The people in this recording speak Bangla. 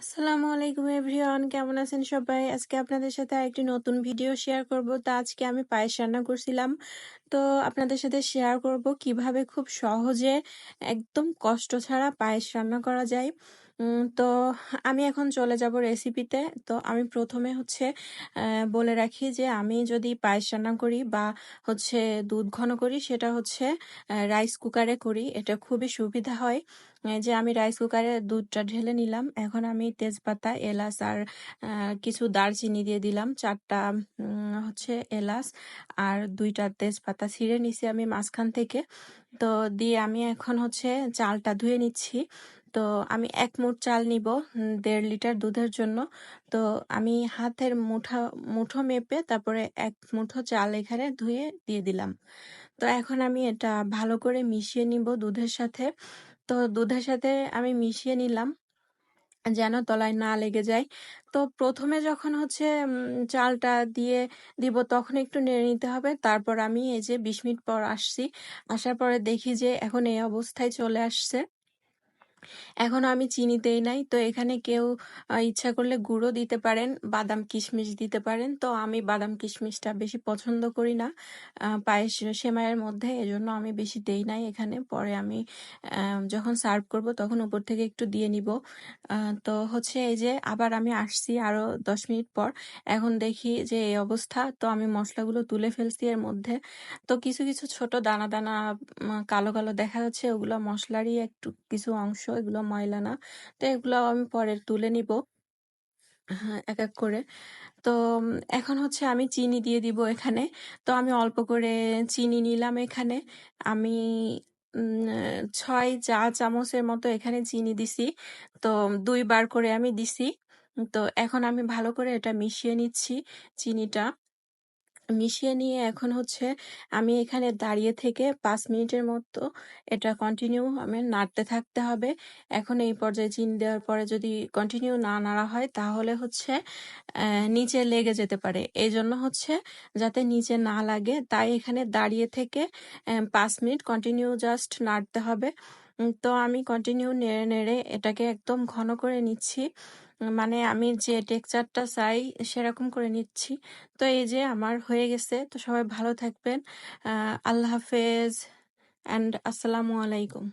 আসসালামু আলাইকুম এভরিওয়ান, কেমন আছেন সবাই? আজকে আপনাদের সাথে আরেকটি নতুন ভিডিও শেয়ার করব। তো আজকে আমি পায়েস রান্না করছিলাম। তো আপনাদের সাথে শেয়ার করব কিভাবে খুব সহজে একদম কষ্ট ছাড়া পায়েস রান্না করা যায়। তো আমি এখন চলে যাব রেসিপিতে। তো আমি প্রথমে বলে রাখি যে আমি যদি পায়েস রান্না করি বা দুধ ঘন করি, সেটা রাইস কুকারে করি। এটা খুবই সুবিধা হয়। এই যে আমি রাইস কুকারে দুধটা ঢেলে নিলাম। এখন আমি তেজপাতা, এলাচ আর কিছু দারচিনি দিয়ে দিলাম। 4টা এলাচ আর 2টা তেজপাতা ছিঁড়ে নিছি আমি মাঝখান থেকে। তো দিয়ে আমি এখন চালটা ধুয়ে নিচ্ছি। তো আমি 1 মুঠ চাল নিব 1.5 লিটার দুধের জন্য। তো আমি হাতের মুঠো মেপে তারপরে 1 মুঠো চাল এখানে ধুয়ে দিয়ে দিলাম। তো এখন আমি এটা ভালো করে মিশিয়ে নিব দুধের সাথে। তো দুধের সাথে আমি মিশিয়ে নিলাম যেন তলায় না লেগে যায়। তো প্রথমে যখন চালটা দিয়ে দিব তখন একটু নেড়ে নিতে হবে। তারপর আমি এই যে 20 মিনিট পর আসছি। আসার পরে দেখি যে এখন এই অবস্থায় চলে আসছে। এখনো আমি চিনি দেই নাই। তো এখানে কেউ ইচ্ছা করলে গুঁড়ো দিতে পারেন, বাদাম কিশমিশ দিতে পারেন। তো আমি বাদাম কিশমিশটা বেশি পছন্দ করি না পায়েস সেমাইয়ের মধ্যে, এজন্য আমি বেশি দেই নাই এখানে। পরে আমি যখন সার্ভ করব তখন উপর থেকে একটু দিয়ে নিব। তো এই যে আবার আমি আসছি আরো 10 মিনিট পর। এখন দেখি যে এই অবস্থা। তো আমি মশলাগুলো তুলে ফেলছি এর মধ্যে। তো কিছু কিছু ছোট দানা দানা কালো কালো দেখা যাচ্ছে, ওগুলো মশলারই একটু কিছু অংশ, এগুলো ময়লা না। তো এগুলো আমি পরে তুলে নিব এক এক করে। তো এখন আমি চিনি দিয়ে দিব এখানে। তো আমি অল্প করে চিনি নিলাম এখানে। আমি 6 চা চামচের মতো এখানে চিনি দিছি। তো 2 বার করে আমি দিছি। তো এখন আমি ভালো করে এটা মিশিয়ে নিচ্ছি চিনিটা। মিশিয়ে নিয়ে এখন আমি এখানে দাঁড়িয়ে থেকে 5 মিনিটের মতো এটা কন্টিনিউ আমি নাড়তে থাকতে হবে। এখন এই পর্যায়ে চিনি দেওয়ার পরে যদি কন্টিনিউ না নাড়া হয় তাহলে নিচে লেগে যেতে পারে। এই জন্য যাতে নিচে না লাগে, তাই এখানে দাঁড়িয়ে থেকে 5 মিনিট কন্টিনিউ জাস্ট নাড়তে হবে। তো আমি কন্টিনিউ নেড়ে নেড়ে এটাকে একদম ঘন করে নিচ্ছি। মানে আমি যে টেক্সচারটা চাই সেরকম করে নিচ্ছি। তো এই যে আমার হয়ে গেছে। তো সবাই ভালো থাকবেন। আল্লাহ হাফেজ অ্যান্ড আসসালামু আলাইকুম।